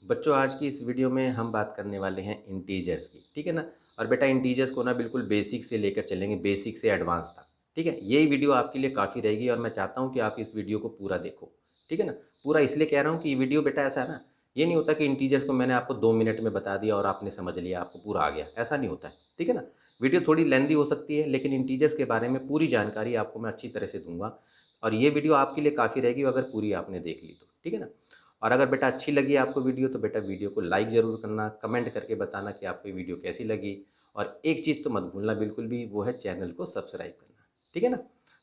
बच्चों आज की इस वीडियो में हम बात करने वाले हैं इंटीजर्स की, ठीक है ना। और बेटा इंटीजर्स को ना बिल्कुल बेसिक से लेकर चलेंगे, बेसिक से एडवांस तक, ठीक है। यही वीडियो आपके लिए काफ़ी रहेगी और मैं चाहता हूँ कि आप इस वीडियो को पूरा देखो, ठीक है ना। पूरा इसलिए कह रहा हूँ कि ये वीडियो बेटा ऐसा है ना, ये नहीं होता कि इंटीजर्स को मैंने आपको 2 मिनट में बता दिया और आपने समझ लिया, आपको पूरा आ गया, ऐसा नहीं होता है, ठीक है ना। वीडियो थोड़ी लेंदी हो सकती है लेकिन इंटीजर्स के बारे में पूरी जानकारी आपको मैं अच्छी तरह से दूंगा और ये वीडियो आपके लिए काफ़ी रहेगी अगर पूरी आपने देख ली तो, ठीक है ना। और अगर बेटा अच्छी लगी आपको वीडियो तो बेटा वीडियो को लाइक ज़रूर करना, कमेंट करके बताना कि आपको ये वीडियो कैसी लगी। और एक चीज़ तो मत भूलना बिल्कुल भी, वो है चैनल को सब्सक्राइब करना, ठीक है ना।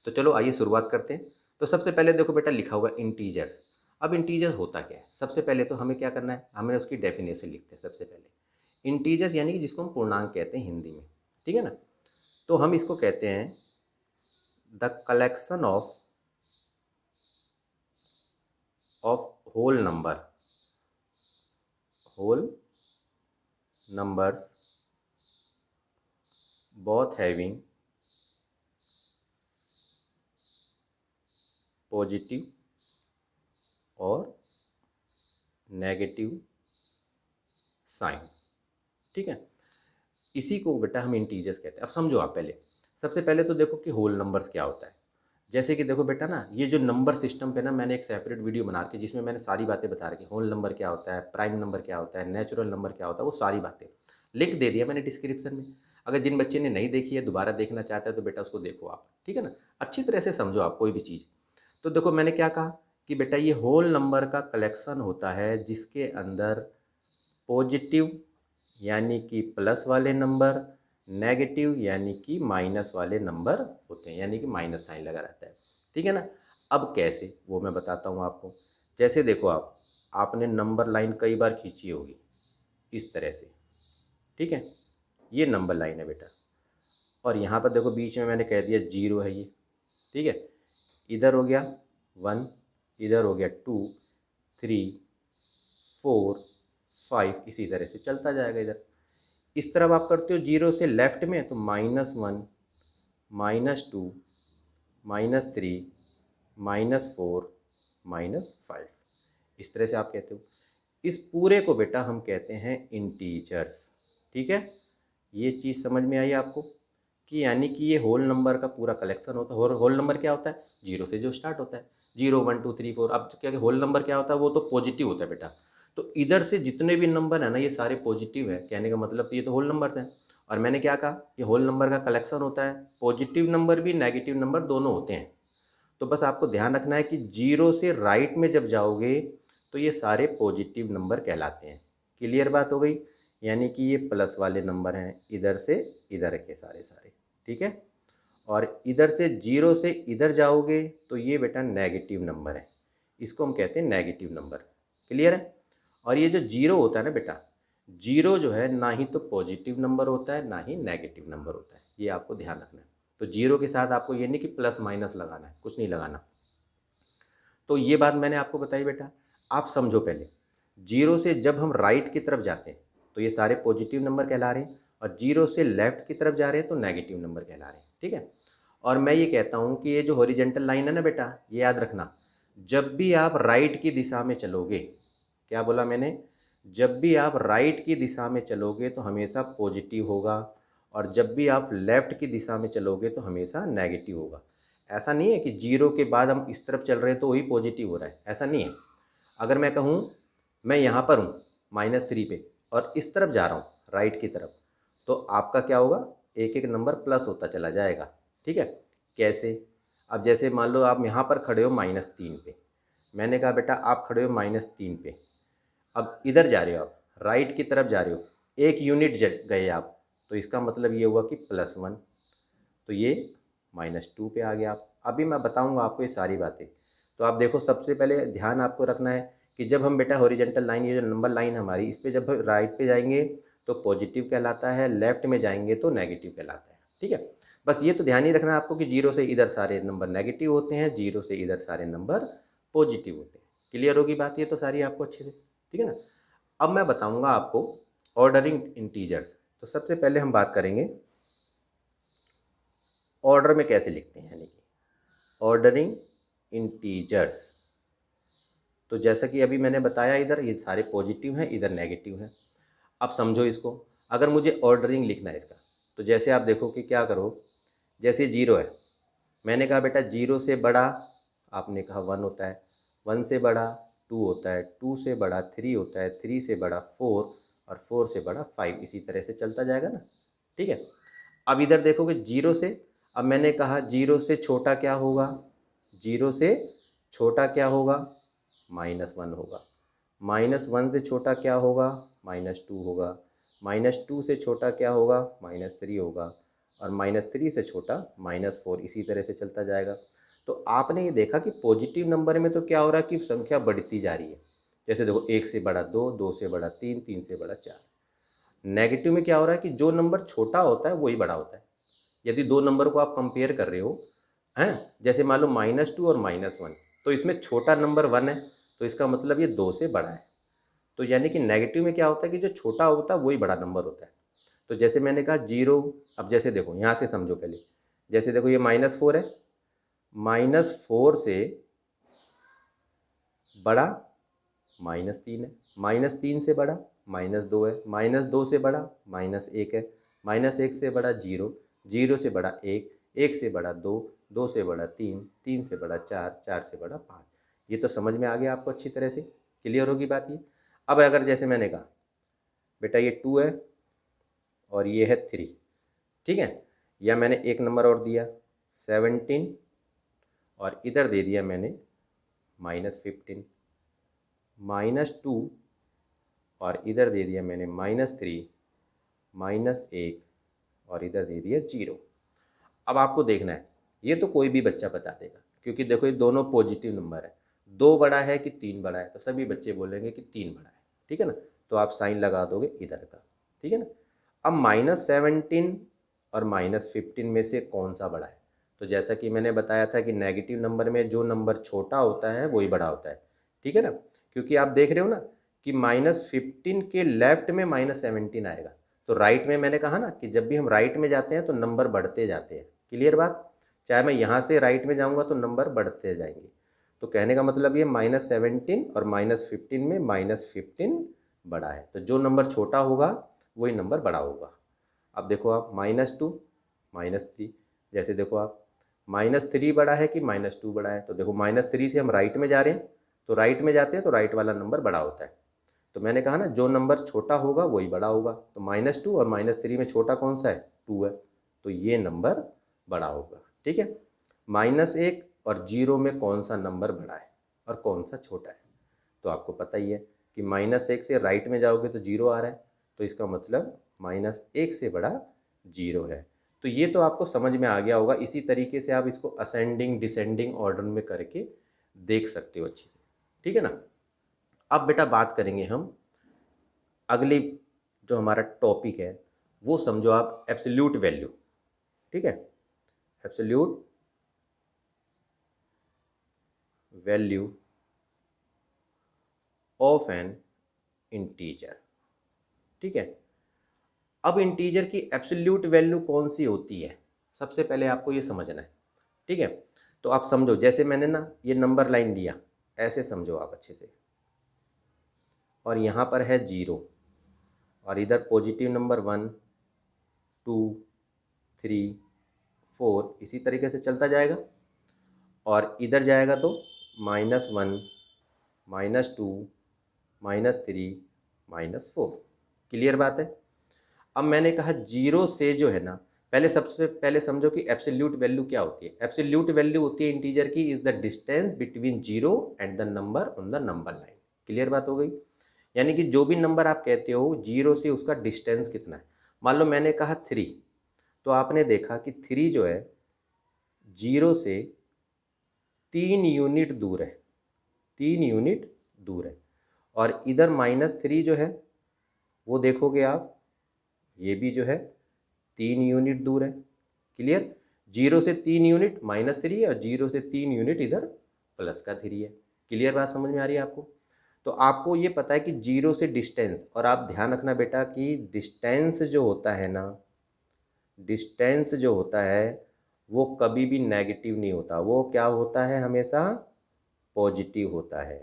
तो चलो आइए शुरुआत करते हैं। तो सबसे पहले देखो बेटा लिखा हुआ है इंटीजर्स। अब इंटीजर्स होता क्या है, सबसे पहले तो हमें क्या करना है, हमें उसकी डेफिनेशन लिखते हैं सबसे पहले। इंटीजर्स यानी कि जिसको हम पूर्णांक कहते हैं हिंदी में, ठीक है ना। तो हम इसको कहते हैं the collection of whole numbers both having positive और नेगेटिव साइन, ठीक है। इसी को बेटा हम इंटीजर्स कहते हैं। अब समझो आप पहले, सबसे पहले तो देखो कि होल नंबर्स क्या होता है। जैसे कि देखो बेटा ना, ये जो नंबर सिस्टम पे ना मैंने एक सेपरेट वीडियो बना के जिसमें मैंने सारी बातें बता रखी, होल नंबर क्या होता है, प्राइम नंबर क्या होता है, नेचुरल नंबर क्या होता है, वो सारी बातें लिंक दे दिया मैंने डिस्क्रिप्शन में। अगर जिन बच्चे ने नहीं देखी है, दोबारा देखना चाहता है तो बेटा उसको देखो आप, ठीक है ना। अच्छी तरह से समझो आप कोई भी चीज़। तो देखो मैंने क्या कहा कि बेटा ये होल नंबर का कलेक्शन होता है जिसके अंदर पॉजिटिव यानी कि प्लस वाले नंबर, नेगेटिव यानी कि माइनस वाले नंबर होते हैं, यानी कि माइनस साइन लगा रहता है, ठीक है ना। अब कैसे, वो मैं बताता हूँ आपको। जैसे देखो आप, आपने नंबर लाइन कई बार खींची होगी इस तरह से, ठीक है। ये नंबर लाइन है बेटा, और यहाँ पर देखो बीच में मैंने कह दिया जीरो है ये, ठीक है। इधर हो गया 1, इधर हो गया 2, 3, 4, 5, इसी तरह से चलता जाएगा। इधर इस तरफ आप करते हो जीरो से लेफ्ट में तो -1, -2, -3, -4, -5, इस तरह से आप कहते हो। इस पूरे को बेटा हम कहते हैं इंटीजर्स, ठीक है। ये चीज़ समझ में आई आपको कि यानी कि ये होल नंबर का पूरा कलेक्शन होता है। होल नंबर क्या होता है, जीरो से जो स्टार्ट होता है, 0, 1, 2, 3, 4। अब क्या होल नंबर क्या होता है, वो तो पॉजिटिव होता है बेटा। तो इधर से जितने भी नंबर है ना ये सारे पॉजिटिव है, कहने का मतलब ये तो होल नंबर्स हैं। और मैंने क्या कहा, ये होल नंबर का कलेक्शन होता है, पॉजिटिव नंबर भी नेगेटिव नंबर दोनों होते हैं। तो बस आपको ध्यान रखना है कि जीरो से राइट में जब जाओगे तो ये सारे पॉजिटिव नंबर कहलाते हैं। क्लियर बात हो गई, यानी कि ये प्लस वाले नंबर हैं इधर से इधर के सारे सारे, ठीक है। और इधर से जीरो से इधर जाओगे तो ये बेटा नेगेटिव नंबर है, इसको हम कहते हैं नेगेटिव नंबर। क्लियर है। और ये जो जीरो होता है ना बेटा, जीरो जो है ना ही तो पॉजिटिव नंबर होता है ना ही नेगेटिव नंबर होता है, ये आपको ध्यान रखना है। तो जीरो के साथ आपको ये नहीं कि प्लस माइनस लगाना है, कुछ नहीं लगाना। तो ये बात मैंने आपको बताई बेटा। आप समझो पहले, जीरो से जब हम राइट की तरफ जाते हैं तो ये सारे पॉजिटिव नंबर कहला रहे हैं, और जीरो से लेफ्ट की तरफ जा रहे हैं तो नेगेटिव नंबर कहला रहे हैं, ठीक है। और मैं ये कहता हूँ कि ये जो हॉरिजेंटल लाइन है ना बेटा, ये याद रखना, जब भी आप राइट की दिशा में चलोगे, क्या बोला मैंने, जब भी आप राइट की दिशा में चलोगे तो हमेशा पॉजिटिव होगा, और जब भी आप लेफ़्ट की दिशा में चलोगे तो हमेशा नेगेटिव होगा। ऐसा नहीं है कि जीरो के बाद हम इस तरफ चल रहे हैं तो वही पॉजिटिव हो रहा है, ऐसा नहीं है। अगर मैं कहूँ मैं यहाँ पर हूँ -3 पे और इस तरफ जा रहा हूँ राइट की तरफ, तो आपका क्या होगा, एक एक नंबर प्लस होता चला जाएगा, ठीक है। कैसे, अब जैसे मान लो आप यहाँ पर खड़े हो -3 पे, मैंने कहा बेटा आप खड़े हो -3 पे, अब इधर जा रहे हो आप राइट की तरफ जा रहे हो, एक यूनिट गए आप, तो इसका मतलब ये हुआ कि +1, तो ये -2 पे आ गया आप। अभी मैं बताऊंगा आपको ये सारी बातें। तो आप देखो सबसे पहले ध्यान आपको रखना है कि जब हम बेटा हॉरिजेंटल लाइन, ये जो नंबर लाइन हमारी, इस पर जब राइट पे जाएंगे तो पॉजिटिव कहलाता है, लेफ्ट में जाएंगे तो नेगेटिव कहलाता है, ठीक है। बस ये तो ध्यान ही रखना है आपको कि जीरो से इधर सारे नंबर नेगेटिव होते हैं, जीरो से इधर सारे नंबर पॉजिटिव होते हैं। क्लियर होगी बात ये तो सारी आपको अच्छे से, ठीक है ना। अब मैं बताऊंगा आपको ऑर्डरिंग इंटीजर्स। तो सबसे पहले हम बात करेंगे ऑर्डर में कैसे लिखते हैं, यानी कि ऑर्डरिंग इंटीजर्स। तो जैसा कि अभी मैंने बताया, इधर ये सारे पॉजिटिव हैं, इधर नेगेटिव हैं। अब समझो इसको, अगर मुझे ऑर्डरिंग लिखना है इसका, तो जैसे आप देखो कि क्या करो, जैसे 0 है, मैंने कहा बेटा 0 से बड़ा, आपने कहा 1 होता है, 1 से बड़ा 2 होता है, 2 से बड़ा 3 होता है, 3 से बड़ा 4 और 4 से बड़ा 5, इसी तरह से चलता जाएगा ना। ठीक है, अब इधर देखोगे 0 से, अब मैंने कहा 0 से छोटा क्या होगा, 0 से छोटा क्या होगा, -1 होगा, -1 से छोटा क्या होगा, -2 होगा, -2 से छोटा क्या होगा, -3 होगा, और -3 से छोटा -4, इसी तरह से चलता जाएगा। तो आपने ये देखा कि पॉजिटिव नंबर में तो क्या हो रहा है कि संख्या बढ़ती जा रही है। जैसे देखो 1 से बड़ा 2, 2 से बड़ा 3, 3 से बड़ा 4। नेगेटिव में क्या हो रहा है कि जो नंबर छोटा होता है वही बड़ा होता है। यदि दो नंबर को आप कंपेयर कर रहे हो, हैं, जैसे मान लो -2 और -1, तो इसमें छोटा नंबर 1 है, तो इसका मतलब ये 2 से बड़ा है। तो यानी कि नेगेटिव में क्या होता है कि जो छोटा होता है वही बड़ा नंबर होता है। तो जैसे मैंने कहा 0, अब जैसे देखो यहाँ से समझो पहले, जैसे देखो ये -4 है, -4 से बड़ा -3 है, -3 से बड़ा -2 है, -2 से बड़ा -1 है, -1 से बड़ा 0, 0 से बड़ा 1, 1 से बड़ा 2, 2 से बड़ा 3, 3 से बड़ा 4, 4 से बड़ा 5। ये तो समझ में आ गया आपको अच्छी तरह से, क्लियर होगी बात ये। अब अगर जैसे मैंने कहा बेटा ये 2 है और ये है 3, ठीक है, या मैंने एक नंबर और दिया 17 और इधर दे दिया मैंने -15, -2 और इधर दे दिया मैंने -3, -1 और इधर दे दिया 0। अब आपको देखना है, ये तो कोई भी बच्चा बता देगा, क्योंकि देखो ये दोनों पॉजिटिव नंबर है, 2 बड़ा है कि 3 बड़ा है, तो सभी बच्चे बोलेंगे कि 3 बड़ा है, ठीक है ना। तो आप साइन लगा दोगे इधर का, ठीक है ना। अब -17 और -15 में से कौन सा बड़ा है, तो जैसा कि मैंने बताया था कि नेगेटिव नंबर में जो नंबर छोटा होता है वही बड़ा होता है, ठीक है ना। क्योंकि आप देख रहे हो ना कि -15 के लेफ्ट में -17 आएगा, तो राइट में मैंने कहा ना कि जब भी हम राइट में जाते हैं तो नंबर बढ़ते जाते हैं, क्लियर बात। चाहे मैं यहाँ से राइट में जाऊँगा तो नंबर बढ़ते जाएंगे। तो कहने का मतलब ये -17 और -15 में -15 बड़ा है, तो जो नंबर छोटा होगा वही नंबर बड़ा होगा। अब देखो आप -2 -3, जैसे देखो आप -3 बड़ा है कि -2 बड़ा है, तो देखो -3 से हम राइट में जा रहे हैं, तो राइट में जाते हैं तो राइट वाला नंबर बड़ा होता है। तो मैंने कहा ना जो नंबर छोटा होगा वही बड़ा होगा, तो -2 और -3 में छोटा कौन सा है, 2 है, तो ये नंबर बड़ा होगा, ठीक है। -1 और 0 में कौन सा नंबर बड़ा है और कौन सा छोटा है, तो आपको पता ही है कि -1 से राइट में जाओगे तो 0 आ रहा है, तो इसका मतलब -1 से बड़ा 0 है। तो ये तो आपको समझ में आ गया होगा। इसी तरीके से आप इसको असेंडिंग डिसेंडिंग ऑर्डर में करके देख सकते हो अच्छे से, ठीक है ना। अब बेटा बात करेंगे हम अगली, जो हमारा टॉपिक है वो समझो आप एब्सोल्यूट वैल्यू, ठीक है, absolute value of N integer, ठीक है। अब इंटीजर की एब्सोल्यूट वैल्यू कौन सी होती है, सबसे पहले आपको ये समझना है, ठीक है। तो आप समझो, जैसे मैंने ना ये नंबर लाइन दिया, ऐसे समझो आप अच्छे से, और यहाँ पर है 0 और इधर पॉजिटिव नंबर 1, 2, 3, 4, इसी तरीके से चलता जाएगा, और इधर जाएगा तो -1, -2, -3, -4, क्लियर बात है। अब मैंने कहा 0 से जो है ना, पहले सबसे पहले समझो कि एब्सोल्यूट वैल्यू क्या होती है। एब्सोल्यूट वैल्यू होती है इंटीजर की is the distance between 0 and the number on the number line, clear बात हो गई। यानी कि जो भी नंबर आप कहते हो 0 से उसका डिस्टेंस कितना है। मान लो मैंने कहा 3, तो आपने देखा कि 3 जो है 0 से 3 यूनिट दूर है, 3 यूनिट दूर है, और इधर -3 जो है वो देखोगे आप, ये भी जो है 3 यूनिट दूर है, क्लियर। 0 से 3 यूनिट -3 है और 0 से 3 यूनिट इधर प्लस का 3 है, क्लियर बात समझ में आ रही है आपको। तो आपको ये पता है कि 0 से डिस्टेंस, और आप ध्यान रखना बेटा कि डिस्टेंस जो होता है ना, डिस्टेंस जो होता है वो कभी भी नेगेटिव नहीं होता, वो क्या होता है, हमेशा पॉजिटिव होता है,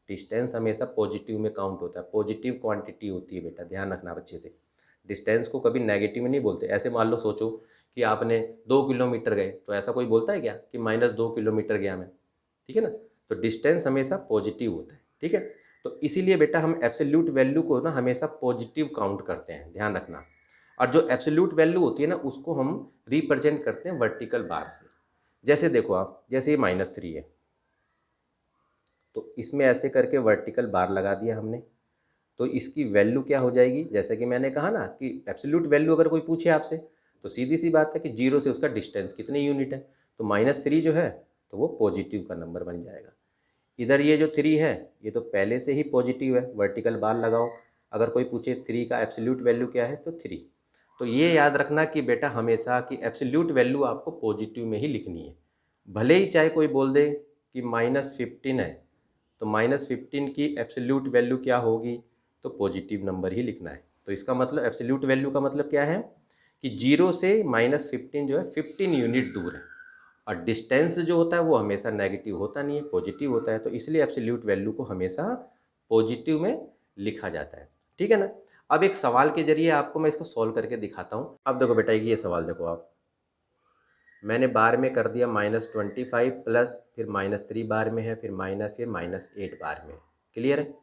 डिस्टेंस हमेशा पॉजिटिव में काउंट होता है, पॉजिटिव क्वांटिटी होती है बेटा, ध्यान रखना अच्छे से। डिस्टेंस को कभी नेगेटिव में नहीं बोलते। ऐसे मान लो सोचो कि आपने 2 किलोमीटर गए, तो ऐसा कोई बोलता है क्या कि -2 किलोमीटर गया मैं, ठीक है ना। तो डिस्टेंस हमेशा पॉजिटिव होता है, ठीक है। तो इसीलिए बेटा हम एब्सोल्यूट वैल्यू को ना हमेशा पॉजिटिव काउंट करते हैं, ध्यान रखना। और जो एब्सोल्यूट वैल्यू होती है ना, उसको हम रिप्रेजेंट करते हैं वर्टिकल बार से। जैसे देखो आप, जैसे ये -3 है, तो इसमें ऐसे करके वर्टिकल बार लगा दिया हमने, तो इसकी वैल्यू क्या हो जाएगी, जैसे कि मैंने कहा ना कि एब्सोल्यूट वैल्यू अगर कोई पूछे आपसे, तो सीधी सी बात है कि 0 से उसका डिस्टेंस कितने यूनिट है, तो -3 जो है तो वो पॉजिटिव का नंबर बन जाएगा। इधर ये जो 3 है, ये तो पहले से ही पॉजिटिव है, वर्टिकल बार लगाओ। अगर कोई पूछे 3 का एब्सोल्यूट वैल्यू क्या है, तो 3। तो ये याद रखना कि बेटा हमेशा की एब्सोल्यूट वैल्यू आपको पॉजिटिव में ही लिखनी है। भले ही चाहे कोई बोल दे कि -15 है, तो -15 की एब्सोल्यूट वैल्यू क्या होगी, तो पॉजिटिव नंबर ही लिखना है। तो इसका मतलब एब्सोल्यूट वैल्यू का मतलब क्या है कि 0 से -15 जो है 15 यूनिट दूर है। और डिस्टेंस जो होता है वो हमेशा नेगेटिव होता नहीं है, पॉजिटिव होता है। तो इसलिए एब्सोल्यूट वैल्यू को हमेशा पॉजिटिव में लिखा जाता है, ठीक है ना। अब एक सवाल के जरिए आपको मैं इसको सॉल्व करके दिखाता हूँ। अब देखो बेटा, ये सवाल देखो आप, मैंने बार में कर दिया -25 प्लस, फिर -3 बार में है, फिर -8 बार में। क्लियर है।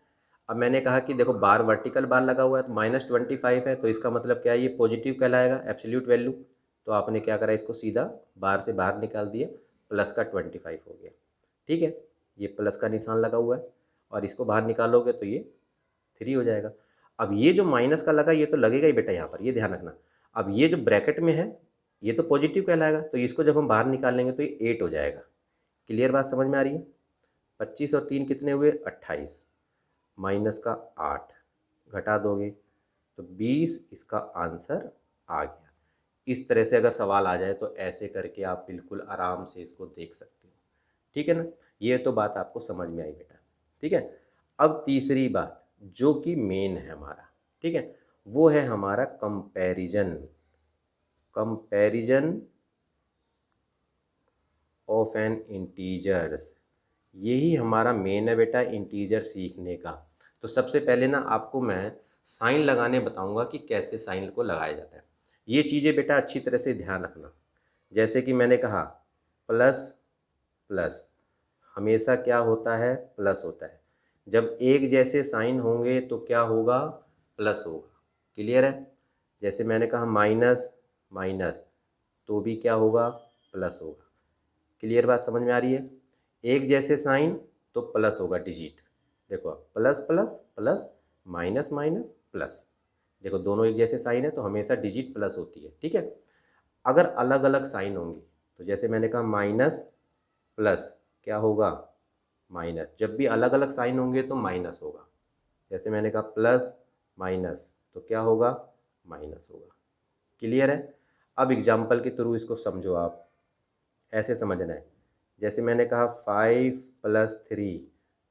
अब मैंने कहा कि देखो बार वर्टिकल बार लगा हुआ है, तो -25 है, तो इसका मतलब क्या है, ये पॉजिटिव कहलाएगा एब्सोल्यूट वैल्यू। तो आपने क्या करा, इसको सीधा बार से बाहर निकाल दिया, प्लस का 25 हो गया, ठीक है। ये प्लस का निशान लगा हुआ है, और इसको बाहर निकालोगे तो ये 3 हो जाएगा। अब ये जो माइनस का लगा, ये तो लगेगा ही बेटा यहाँ पर, ये ध्यान रखना। अब ये जो ब्रैकेट में है, ये तो पॉजिटिव कहलाएगा, तो इसको जब हम बाहर निकालेंगे तो ये 8 हो जाएगा। क्लियर बात समझ में आ रही है। 25 और 3 कितने हुए, 28, माइनस का 8 घटा दोगे तो 20, इसका आंसर आ गया। इस तरह से अगर सवाल आ जाए तो ऐसे करके आप बिल्कुल आराम से इसको देख सकते हो, ठीक है ना। ये तो बात आपको समझ में आई बेटा, ठीक है। अब तीसरी बात जो कि मेन है हमारा, ठीक है, वो है हमारा comparison. Comparison of an integers, यही हमारा मेन है बेटा इंटीजर सीखने का। तो सबसे पहले ना आपको मैं साइन लगाने बताऊंगा कि कैसे साइन को लगाया जाता है। ये चीज़ें बेटा अच्छी तरह से ध्यान रखना। जैसे कि मैंने कहा प्लस प्लस हमेशा क्या होता है, प्लस होता है। जब एक जैसे साइन होंगे तो क्या होगा, प्लस होगा। क्लियर है। जैसे मैंने कहा माइनस माइनस, तो भी क्या होगा, प्लस होगा। क्लियर बात समझ में आ रही है। एक जैसे साइन तो प्लस होगा डिजिट। देखो plus plus plus, minus minus plus, देखो दोनों एक जैसे साइन है तो हमेशा डिजिट प्लस होती है, ठीक है। अगर अलग अलग साइन होंगे, तो जैसे मैंने कहा माइनस प्लस क्या होगा, माइनस। जब भी अलग अलग साइन होंगे तो माइनस होगा। जैसे मैंने कहा प्लस माइनस, तो क्या होगा, माइनस होगा। क्लियर है। अब एग्जाम्पल के थ्रू इसको समझो आप, ऐसे समझना है। जैसे मैंने कहा 5 + 3,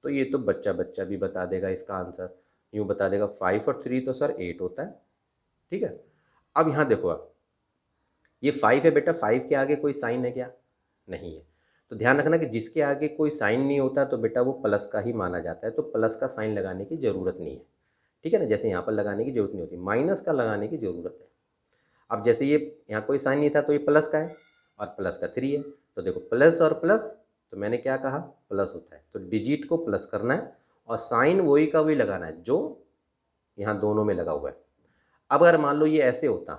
तो ये तो बच्चा बच्चा भी बता देगा इसका आंसर, यूँ बता देगा 5 और 3 तो सर 8 होता है, ठीक है। अब यहाँ देखो आप, ये 5 है बेटा, 5 के आगे कोई साइन है क्या, नहीं है। तो ध्यान रखना कि जिसके आगे कोई साइन नहीं होता तो बेटा वो प्लस का ही माना जाता है, तो प्लस का साइन लगाने की ज़रूरत नहीं है, ठीक है ना। जैसे यहाँ पर लगाने की ज़रूरत नहीं होती, माइनस का लगाने की ज़रूरत है। अब जैसे ये यहाँ कोई साइन नहीं था तो ये प्लस का है, और प्लस का 3 है, तो देखो प्लस और प्लस, तो मैंने क्या कहा, प्लस होता है, तो डिजिट को प्लस करना है और साइन वही का वही लगाना है जो यहाँ दोनों में लगा हुआ है। अब अगर मान लो ये ऐसे होता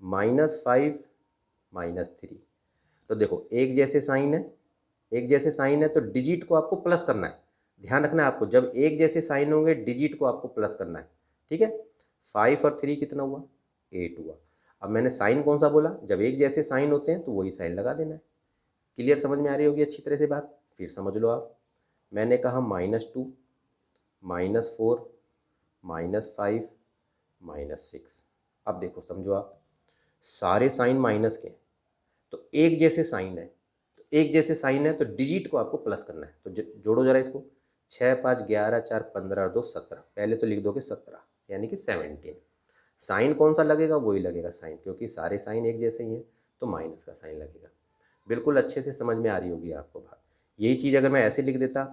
-5 -3, तो देखो एक जैसे साइन है, एक जैसे साइन है तो डिजिट को आपको प्लस करना है। ध्यान रखना है आपको, जब एक जैसे साइन होंगे डिजिट को आपको प्लस करना है, ठीक है। 5 और 3 कितना हुआ, 8 हुआ। अब मैंने साइन कौन सा बोला, जब एक जैसे साइन होते हैं तो वही साइन लगा देना है। क्लियर समझ में आ रही होगी अच्छी तरह से बात। फिर समझ लो आप, मैंने कहा -2 -4 -5 -6। अब देखो समझो आप, सारे साइन माइनस के, तो एक जैसे साइन है, तो एक जैसे साइन है तो डिजिट को आपको प्लस करना है। तो जोड़ो जरा इसको, 6 5 11 4 15 और 2 17, पहले तो लिख दोगे 17 यानी कि 17। साइन कौन सा लगेगा, वही लगेगा साइन, क्योंकि सारे साइन एक जैसे ही हैं, तो माइनस का साइन लगेगा। बिल्कुल अच्छे से समझ में आ रही होगी आपको बात। यही चीज़ अगर मैं ऐसे लिख देता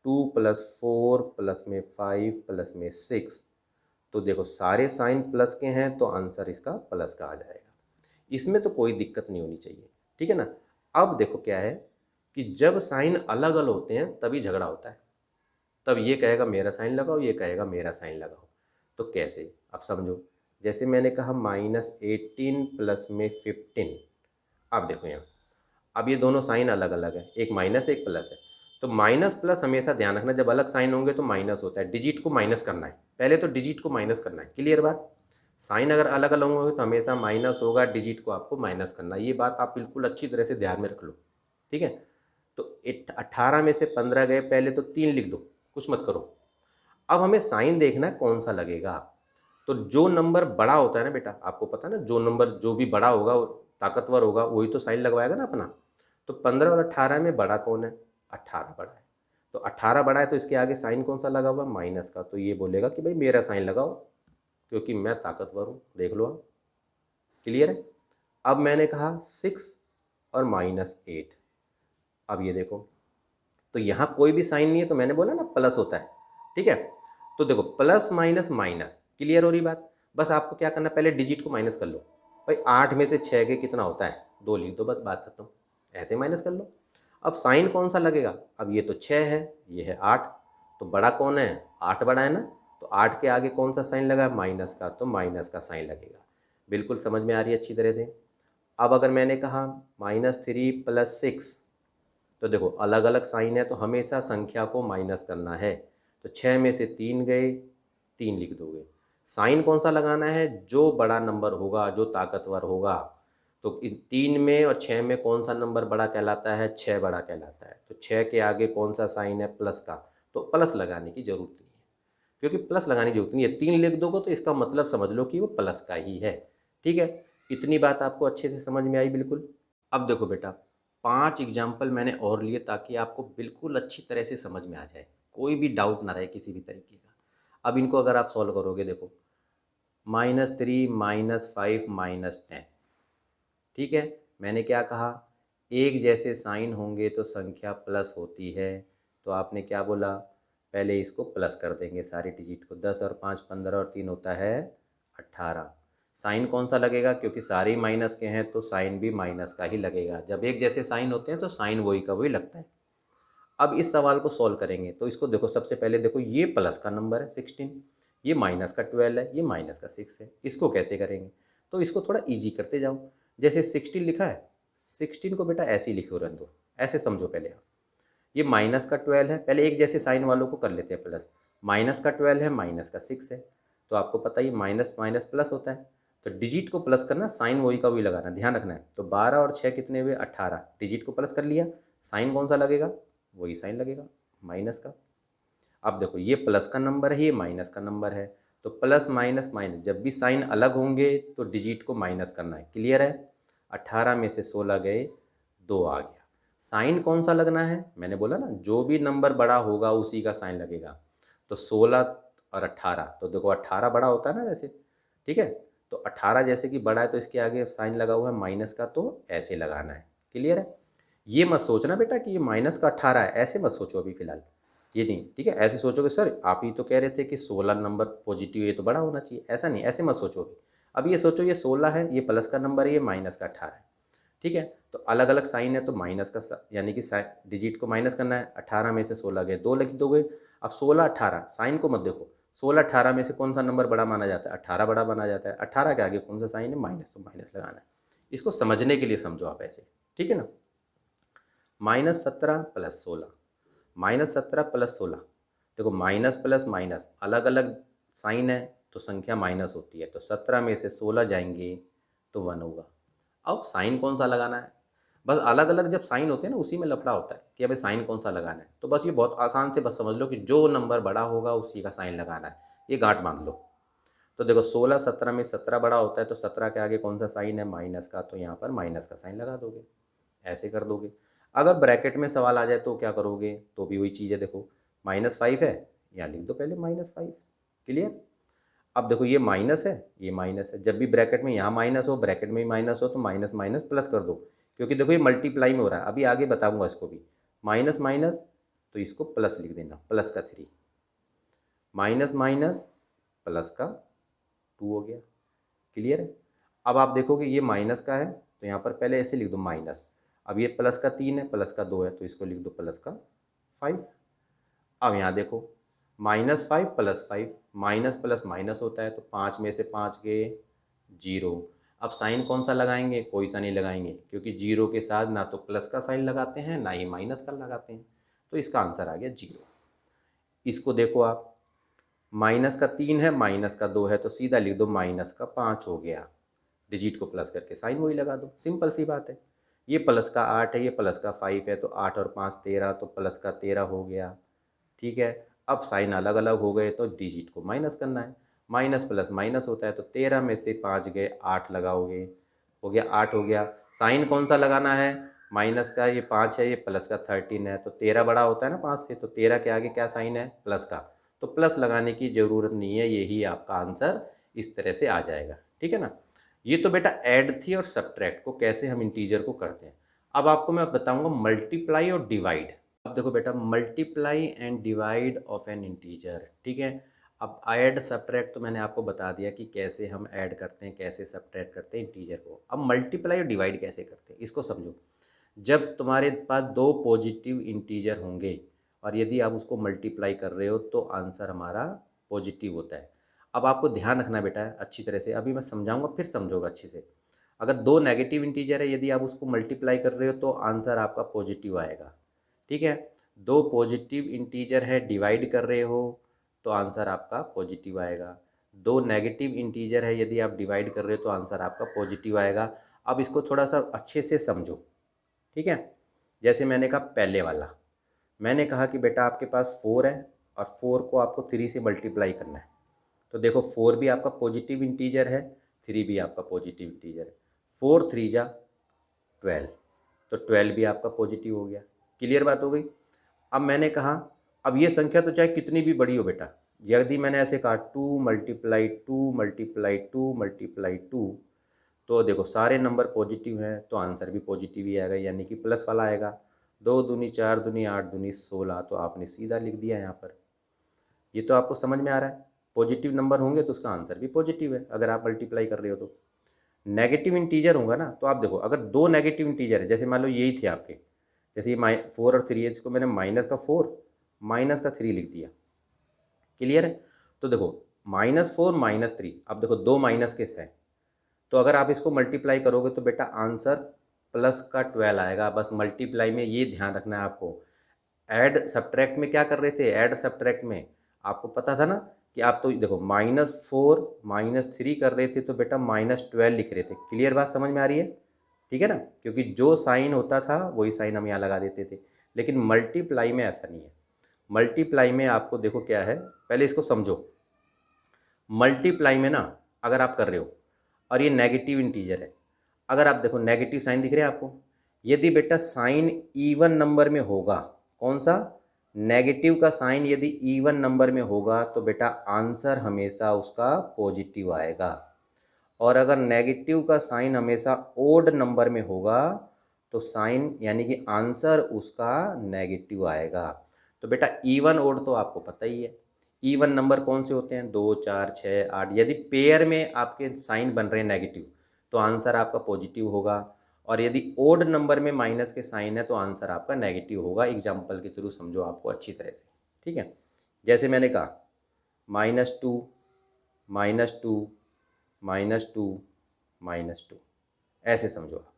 2 प्लस 4 प्लस में 5 प्लस में 6, तो देखो सारे साइन प्लस के हैं तो आंसर इसका प्लस का आ जाएगा। इसमें तो कोई दिक्कत नहीं होनी चाहिए, ठीक है ना। अब देखो क्या है कि जब साइन अलग अलग होते हैं तभी झगड़ा होता है। तब ये कहेगा मेरा साइन लगाओ, ये कहेगा मेरा साइन लगाओ। तो कैसे, अब समझो। जैसे मैंने कहा -18 प्लस में 15। अब देखो यहाँ, अब ये दोनों साइन अलग अलग है, एक माइनस एक प्लस है। तो माइनस प्लस हमेशा ध्यान रखना, जब अलग साइन होंगे तो माइनस होता है। डिजिट को माइनस करना है, पहले तो डिजिट को माइनस करना है। क्लियर बात। साइन अगर अलग अलग होंगे तो हमेशा माइनस होगा, डिजिट को आपको माइनस करना है। ये बात आप बिल्कुल अच्छी तरह से ध्यान में रख लो, ठीक है। तो 18 में से 15 गए, पहले तो 3 लिख दो, कुछ मत करो। अब हमें साइन देखना है कौन सा लगेगा। तो जो नंबर बड़ा होता है ना बेटा, आपको पता है ना, जो नंबर जो भी बड़ा होगा, ताकतवर होगा, वही तो साइन लगवाएगा ना अपना। तो 15 और 18 में बड़ा कौन है? 18 बड़ा है। तो 18 बड़ा है तो इसके आगे साइन कौन सा लगा हुआ? माइनस का। तो ये बोलेगा कि भाई मेरा साइन लगाओ, क्योंकि मैं ताकतवर हूँ। देख लो आप। क्लियर है। अब मैंने कहा 6 और -8। अब ये देखो, तो यहाँ कोई भी साइन नहीं है, तो मैंने बोला ना प्लस होता है, ठीक है। तो देखो प्लस माइनस माइनस, क्लियर हो रही बात। बस आपको क्या करना है, पहले डिजिट को माइनस कर लो। भाई 8 में से 6 के कितना होता है? 2 लिख दो, बस बात खत्म। ऐसे माइनस कर लो। अब साइन कौन सा लगेगा? अब ये तो 6 है, ये है 8, तो बड़ा कौन है? 8 बड़ा है ना। तो 8 के आगे कौन सा साइन लगा? माइनस का, तो माइनस का साइन लगेगा। बिल्कुल समझ में आ रही है अच्छी तरह से। अब अगर मैंने कहा -3 + 6, तो देखो अलग अलग साइन है तो हमेशा संख्या को माइनस करना है। तो 6 में से 3 गए, 3 लिख दोगे। साइन कौन सा लगाना है? जो बड़ा नंबर होगा, जो ताकतवर होगा। तो इन 3 में और 6 में कौन सा नंबर बड़ा कहलाता है? 6 बड़ा कहलाता है। तो 6 के आगे कौन सा साइन है? प्लस का। तो प्लस लगाने की जरूरत नहीं है, क्योंकि प्लस लगाने की जरूरत नहीं है। 3 लिख दोगे तो इसका मतलब समझ लो कि वो प्लस का ही है, ठीक है। इतनी बात आपको अच्छे से समझ में आई बिल्कुल। अब देखो बेटा, 5 एग्जाम्पल मैंने और लिए ताकि आपको बिल्कुल अच्छी तरह से समझ में आ जाए, कोई भी डाउट ना रहे किसी भी तरीके का। अब इनको अगर आप सॉल्व करोगे, देखो -3 -5 -10, ठीक है। मैंने क्या कहा? एक जैसे साइन होंगे तो संख्या प्लस होती है। तो आपने क्या बोला? पहले इसको प्लस कर देंगे सारे डिजिट को। 10 और 5 15 और 3 होता है 18। साइन कौन सा लगेगा? क्योंकि सारे ही माइनस के हैं तो साइन भी माइनस का ही लगेगा। जब एक जैसे साइन होते हैं तो साइन वही का वही लगता है। अब इस सवाल को सॉल्व करेंगे तो इसको देखो, सबसे पहले देखो ये प्लस का नंबर है 16, ये माइनस का 12 है, ये माइनस का 6 है। इसको कैसे करेंगे? तो इसको थोड़ा ईजी करते जाओ। जैसे 16 लिखा है, 16 को बेटा ऐसे ही लिखो, रहने दो, ऐसे समझो पहले आप। ये माइनस का 12 है, पहले एक जैसे साइन वालों को कर लेते हैं प्लस। माइनस का 12 है, माइनस का 6 है। तो आपको पता ही माइनस माइनस प्लस होता है। तो डिजिट को प्लस करना, साइन वही का वही लगाना, ध्यान रखना है। तो 12 और 6 कितने हुए? 18। डिजिट को प्लस कर लिया, साइन कौन सा लगेगा? वही साइन लगेगा, माइनस का। अब देखो ये प्लस का नंबर है, ये माइनस का नंबर है। तो प्लस माइनस माइनस, जब भी साइन अलग होंगे तो डिजिट को माइनस करना है। क्लियर है। 18 में से 16 गए, 2 आ गया। साइन कौन सा लगना है? मैंने बोला ना, जो भी नंबर बड़ा होगा उसी का साइन लगेगा। तो 16 और 18, तो देखो 18 बड़ा होता है ना वैसे, ठीक है। तो 18 जैसे कि बड़ा है तो इसके आगे साइन लगा हुआ है माइनस का, तो ऐसे लगाना है। क्लियर है। ये मत सोचना बेटा कि ये माइनस का 18 है, ऐसे मत सोचो अभी फिलहाल, ये नहीं, ठीक है। ऐसे सोचोगे सर आप ही तो कह रहे थे कि 16 नंबर पॉजिटिव, ये तो बड़ा होना चाहिए, ऐसा नहीं, ऐसे मत सोचो अभी। अब ये सोचो ये 16 है, ये प्लस का नंबर है, ये माइनस का 18 है, ठीक है। तो अलग अलग साइन है तो माइनस का यानी कि डिजिट को माइनस करना है। 18 में से 16 गए, 2 लिख दोगे। अब 16 18, साइन को मत देखो, 16 18 में से कौन सा नंबर बड़ा माना जाता है? 18 बड़ा माना जाता है। 18 के आगे कौन सा साइन है? माइनस, तो माइनस लगाना है। इसको समझने के लिए समझो आप ऐसे, ठीक है ना। -17 + 16, -17 + 16, देखो माइनस प्लस माइनस अलग अलग साइन है तो संख्या माइनस होती है। तो 17 में से 16 जाएंगे तो 1 होगा। अब साइन कौन सा लगाना है? बस अलग अलग जब साइन होते हैं ना, उसी में लफड़ा होता है कि अभी साइन कौन सा लगाना है। तो बस ये बहुत आसान से बस समझ लो कि जो नंबर बड़ा होगा उसी का साइन लगाना है, ये गांठ बांध लो। तो देखो 16 17 में 17 बड़ा होता है तो 17 के आगे कौन सा साइन है? माइनस का, तो यहाँ पर माइनस का साइन लगा दोगे, ऐसे कर दोगे। अगर ब्रैकेट में सवाल आ जाए तो क्या करोगे? तो भी वही चीज़ है, देखो -5 है, यहाँ लिख दो पहले -5। क्लियर। अब देखो ये माइनस है, ये माइनस है, जब भी ब्रैकेट में यहाँ माइनस हो, ब्रैकेट में भी माइनस हो, तो माइनस माइनस प्लस कर दो, क्योंकि देखो ये मल्टीप्लाई में हो रहा है। अभी आगे बताऊंगा इसको भी। माइनस माइनस तो इसको प्लस लिख देना, प्लस का 3, माइनस माइनस प्लस का 2 हो गया। क्लियर है। अब आप देखोगे ये माइनस का है तो यहाँ पर पहले ऐसे लिख दो माइनस, अब ये प्लस का 3 है, प्लस का 2 है, तो इसको लिख दो प्लस का 5। अब यहाँ देखो -5 + 5, माइनस प्लस माइनस होता है, तो 5 में से 5 गए 0। अब साइन कौन सा लगाएंगे, कोई सा नहीं लगाएंगे, क्योंकि 0 के साथ ना तो प्लस का साइन लगाते हैं ना ही माइनस का लगाते हैं, तो इसका आंसर आ गया 0। इसको देखो आप, माइनस का 3 है, माइनस का 2 है, तो सीधा लिख दो माइनस का 5 हो गया, डिजिट को प्लस करके साइन वही लगा दो, सिंपल सी बात है। ये प्लस का 8 है, ये प्लस का 5 है, तो 8 और 5 13, तो प्लस का 13 हो गया। ठीक है। अब साइन अलग अलग हो गए तो डिजिट को माइनस करना है, माइनस प्लस माइनस होता है, तो 13 में से 5 गए 8 लगाओगे, हो गया 8 हो गया। साइन कौन सा लगाना है, माइनस का ये 5 है, ये प्लस का 13 है, तो 13 बड़ा होता है ना 5 से, तो 13 के आगे क्या साइन है, प्लस का, तो प्लस लगाने की ज़रूरत नहीं है, यही आपका आंसर इस तरह से आ जाएगा। ठीक है ना। ये तो बेटा ऐड थी और सब्ट्रैक्ट को कैसे हम इंटीजर को करते हैं। अब आपको मैं बताऊंगा मल्टीप्लाई और डिवाइड। अब देखो बेटा, multiply and divide of N integer. ठीक है। अब ऐड सब्ट्रैक्ट तो मैंने आपको बता दिया कि कैसे हम ऐड करते हैं, कैसे सब्ट्रैक्ट करते हैं इंटीजर को। अब मल्टीप्लाई और डिवाइड कैसे करते हैं इसको समझो। जब तुम्हारे पास 2 पॉजिटिव इंटीजर होंगे और यदि आप उसको मल्टीप्लाई कर रहे हो तो आंसर हमारा पॉजिटिव होता है। अब आपको ध्यान रखना बेटा अच्छी तरह से, अभी मैं समझाऊंगा फिर समझोगा अच्छे से। अगर 2 नेगेटिव इंटीजर है, यदि आप उसको मल्टीप्लाई कर रहे हो तो आंसर आपका पॉजिटिव आएगा। ठीक है। 2 पॉजिटिव इंटीजर है, डिवाइड कर रहे हो तो आंसर आपका पॉजिटिव आएगा। 2 नेगेटिव इंटीजर है, यदि आप डिवाइड कर रहे हो तो आंसर आपका पॉजिटिव आएगा। अब इसको थोड़ा सा अच्छे से समझो। ठीक है। जैसे मैंने कहा पहले वाला, मैंने कहा कि बेटा आपके पास 4 है और 4 को आपको 3 से मल्टीप्लाई करना है, तो देखो 4 भी आपका पॉजिटिव इंटीजर है, 3 भी आपका पॉजिटिव इंटीजर है। 4 3 जा 12, तो 12 भी आपका पॉजिटिव हो गया। क्लियर बात हो गई। अब मैंने कहा अब ये संख्या तो चाहे कितनी भी बड़ी हो बेटा, यदि मैंने ऐसे कहा 2 × 2 × 2 × 2, तो देखो सारे नंबर पॉजिटिव हैं तो आंसर भी पॉजिटिव ही आएगा, यानी कि प्लस वाला आएगा। 2 दूनी 4 दूनी 8 दूनी 16, तो आपने सीधा लिख दिया यहाँ पर। ये तो आपको समझ में आ रहा है, पॉजिटिव नंबर होंगे तो उसका आंसर भी पॉजिटिव है अगर आप मल्टीप्लाई कर रहे हो तो। नेगेटिव इंटीजर होगा ना, तो आप देखो अगर 2 नेगेटिव इंटीजर है, जैसे मान लो यही थे आपके, जैसे ये 4 और 3 है, इसको मैंने माइनस का 4 माइनस का 3 लिख दिया। क्लियर है। तो देखो -4 -3, अब देखो 2 माइनस के हैं, तो अगर आप इसको मल्टीप्लाई करोगे तो बेटा आंसर प्लस का 12 आएगा। बस मल्टीप्लाई में ये ध्यान रखना है आपको। ऐड सब्ट्रैक्ट में क्या कर रहे थे, ऐड सब्ट्रैक्ट में आपको पता था ना कि आप तो देखो -4 -3 कर रहे थे, तो बेटा -12 लिख रहे थे। क्लियर बात समझ में आ रही है। ठीक है ना, क्योंकि जो साइन होता था वही साइन हम यहाँ लगा देते थे। लेकिन मल्टीप्लाई में ऐसा नहीं है। मल्टीप्लाई में आपको देखो क्या है, पहले इसको समझो। मल्टीप्लाई में ना अगर आप कर रहे हो और ये नेगेटिव इंटीजर है, अगर आप देखो नेगेटिव साइन दिख रहे हैं आपको, यदि बेटा साइन इवन नंबर में होगा, कौन सा, नेगेटिव का साइन यदि इवन नंबर में होगा तो बेटा आंसर हमेशा उसका पॉजिटिव आएगा। और अगर नेगेटिव का साइन हमेशा ओड नंबर में होगा तो साइन यानी कि आंसर उसका नेगेटिव आएगा। तो बेटा इवन ओड तो आपको पता ही है। इवन नंबर कौन से होते हैं, 2 4 6 8। यदि पेयर में आपके साइन बन रहे हैं नेगेटिव तो आंसर आपका पॉजिटिव होगा, और यदि ओड नंबर में माइनस के साइन है तो आंसर आपका नेगेटिव होगा। एग्जाम्पल के थ्रू समझो आपको अच्छी तरह से। ठीक है। जैसे मैंने कहा -2 -2 -2 -2, ऐसे समझो आप।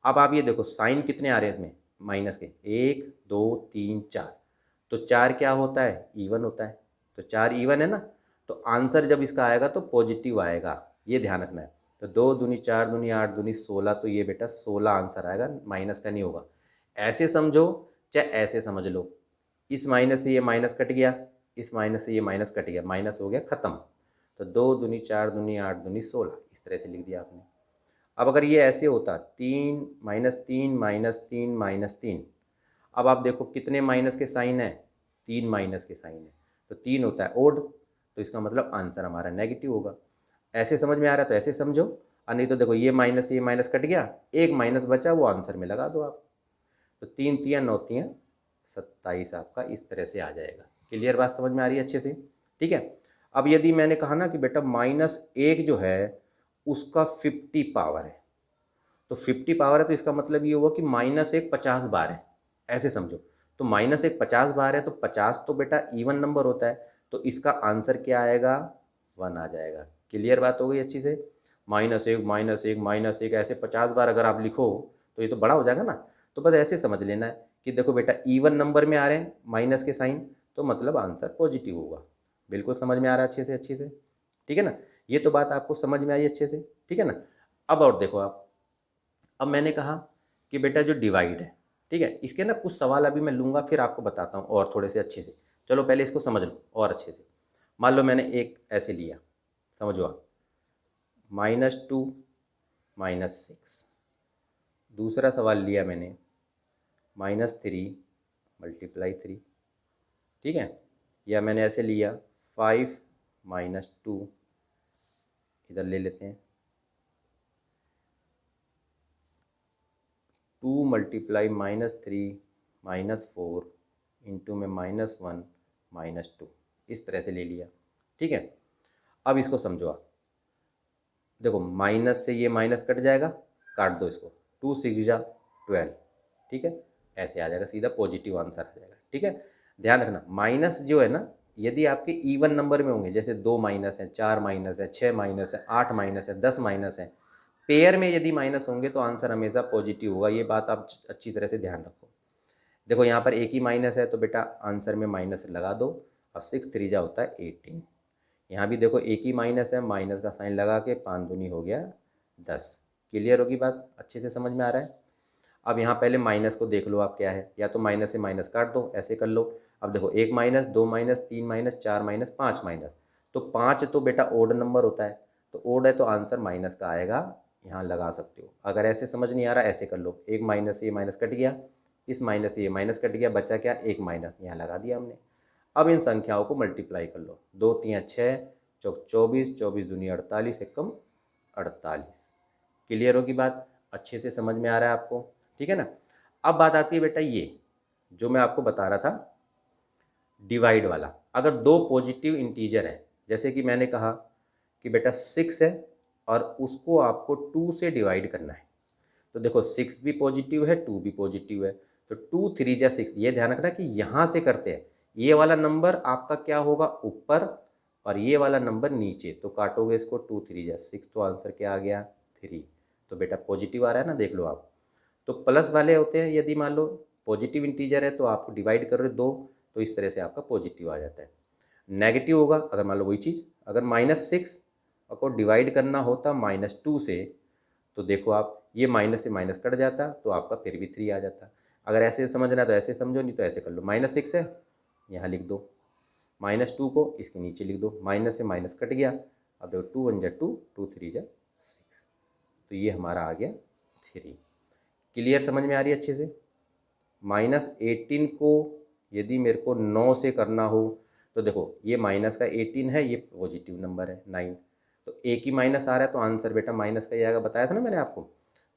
अब आप ये देखो साइन कितने आ रहे हैं इसमें माइनस के, 1 2 3 4, तो 4 क्या होता है, इवन होता है, तो 4 इवन है ना, तो आंसर जब इसका आएगा तो पॉजिटिव आएगा, ये ध्यान रखना है। तो 2 दूनी 4 दूनी 8 दूनी 16, तो ये बेटा 16 आंसर आएगा, माइनस का नहीं होगा। ऐसे समझो चाहे ऐसे समझ लो, इस माइनस से ये माइनस कट गया, इस माइनस से ये माइनस कट गया, माइनस हो गया ख़त्म। तो 2 दूनी 4 दूनी 8 दूनी 16, इस तरह से लिख दिया आपने। अब अगर ये ऐसे होता 3 -3 -3 -3, अब आप देखो कितने माइनस के साइन है, 3 माइनस के साइन है, तो 3 होता है ओड, तो इसका मतलब आंसर हमारा नेगेटिव होगा। ऐसे समझ में आ रहा है तो ऐसे समझो, और नहीं तो देखो ये माइनस कट गया, एक माइनस बचा वो आंसर में लगा दो आप। तो 3 3 9 3 27 आपका इस तरह से आ जाएगा। क्लियर बात समझ में आ रही है अच्छे से? ठीक है। अब यदि मैंने कहा ना कि बेटा -1 जो है उसका 50 पावर है, तो 50 पावर है तो इसका मतलब ये हुआ कि -1 50 बार है, ऐसे समझो। तो -1 50 बार है तो 50 तो बेटा इवन नंबर होता है, तो इसका आंसर क्या आएगा? 1 आ जाएगा। क्लियर बात हो गई अच्छी से? -1 -1 -1 ऐसे 50 बार अगर आप लिखो तो ये तो बड़ा हो जाएगा ना। तो बस ऐसे समझ लेना है कि देखो बेटा इवन नंबर में आ रहे हैं माइनस के साइन, तो मतलब आंसर पॉजिटिव होगा। बिल्कुल समझ में आ रहा है अच्छे से? ठीक है ना? ये तो बात आपको समझ में आई अच्छे से, ठीक है ना? अब और देखो आप, अब मैंने कहा कि बेटा जो डिवाइड है, ठीक है, इसके ना कुछ सवाल अभी मैं लूँगा, फिर आपको बताता हूँ और थोड़े से अच्छे से। चलो पहले इसको समझ लो और अच्छे से। मान लो मैंने एक ऐसे लिया, समझो आप, -2 -6। दूसरा सवाल लिया मैंने -3 × 3, ठीक है। या मैंने ऐसे लिया 5 -2, इधर ले लेते हैं 2 × -3 -4 इंटू में -1 -2, इस तरह से ले लिया, ठीक है। अब इसको समझो आप, देखो माइनस से ये माइनस कट जाएगा, काट दो इसको, 2 6 जा 12, ठीक है, ऐसे आ जाएगा, सीधा पॉजिटिव आंसर आ जाएगा, ठीक है। ध्यान रखना माइनस जो है ना, यदि आपके इवन नंबर में होंगे, जैसे 2 माइनस है, 4 माइनस है, 6 माइनस है, 8 माइनस है, 10 माइनस है, पेयर में यदि माइनस होंगे तो आंसर हमेशा पॉजिटिव होगा। ये बात आप अच्छी तरह से ध्यान रखो। देखो यहाँ पर एक ही माइनस है तो बेटा आंसर में माइनस लगा दो, और 6 3 जा होता है 18। यहाँ भी देखो एक ही माइनस है, माइनस का साइन लगा के 5 दूनी हो गया 10। क्लियर होगी बात? अच्छे से समझ में आ रहा है? अब यहाँ पहले माइनस को देख लो आप क्या है, या तो माइनस से माइनस काट दो, ऐसे कर लो। अब देखो 1 minus, 2 minus, 3 minus, 4 minus, 5 minus, तो 5 तो बेटा ओड नंबर होता है, तो ओड है तो आंसर माइनस का आएगा, यहाँ लगा सकते हो। अगर ऐसे समझ नहीं आ रहा ऐसे कर लो, 1 माइनस से ये माइनस कट गया, इस माइनस से ये माइनस कट गया, बचा क्या? 1 माइनस, यहाँ लगा दिया हमने। अब इन संख्याओं को मल्टीप्लाई कर लो, 2 3 6 चौक 24, 24 दूनी 48, एक कम 48। क्लियर होगी बात? अच्छे से समझ में आ रहा है आपको? ठीक है ना? अब बात आती है बेटा ये जो मैं आपको बता रहा था डिवाइड वाला। अगर दो पॉजिटिव इंटीजर हैं, जैसे कि मैंने कहा कि बेटा 6 है और उसको आपको 2 से डिवाइड करना है, तो देखो 6 भी पॉजिटिव है, 2 भी पॉजिटिव है, तो 2 3 जा 6। ये ध्यान रखना कि यहाँ से करते हैं, ये वाला नंबर आपका क्या होगा? ऊपर, और ये वाला नंबर नीचे, तो काटोगे इसको, 2 3 जा 6, तो आंसर क्या आ गया? 3। तो बेटा पॉजिटिव आ रहा है ना, देख लो आप। तो प्लस वाले होते हैं, यदि मान लो पॉजिटिव इंटीजर है तो आप डिवाइड कर रहे हो 2, तो इस तरह से आपका पॉजिटिव आ जाता है। नेगेटिव होगा अगर मान लो वही चीज़, अगर -6 को डिवाइड करना होता -2 से, तो देखो आप ये माइनस से माइनस कट जाता तो आपका फिर भी 3 आ जाता। अगर ऐसे समझना है तो ऐसे समझो, नहीं तो ऐसे कर लो, -6 है यहाँ लिख दो, -2 को इसके नीचे लिख दो, माइनस से माइनस कट गया, अब देखो 2 1 जा 2, 2 3 जा 6, तो ये हमारा आ गया 3। क्लियर समझ में आ रही है अच्छे से? -18 को यदि मेरे को 9 से करना हो, तो देखो ये माइनस का 18 है, ये पॉजिटिव नंबर है 9, तो एक ही माइनस आ रहा है तो आंसर बेटा माइनस का ही आएगा, बताया था ना मैंने आपको।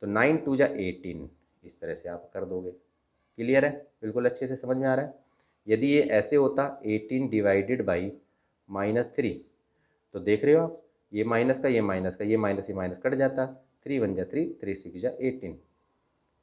तो 9 2 जा 18, इस तरह से आप कर दोगे। क्लियर है? बिल्कुल अच्छे से समझ में आ रहा है? यदि ये ऐसे होता 18 डिवाइडेड बाई -3, तो देख रहे हो आप, ये माइनस का ये माइनस का, ये माइनस ये माइनस कट जाता, 3 1 जा 3, 3 6 जा 18,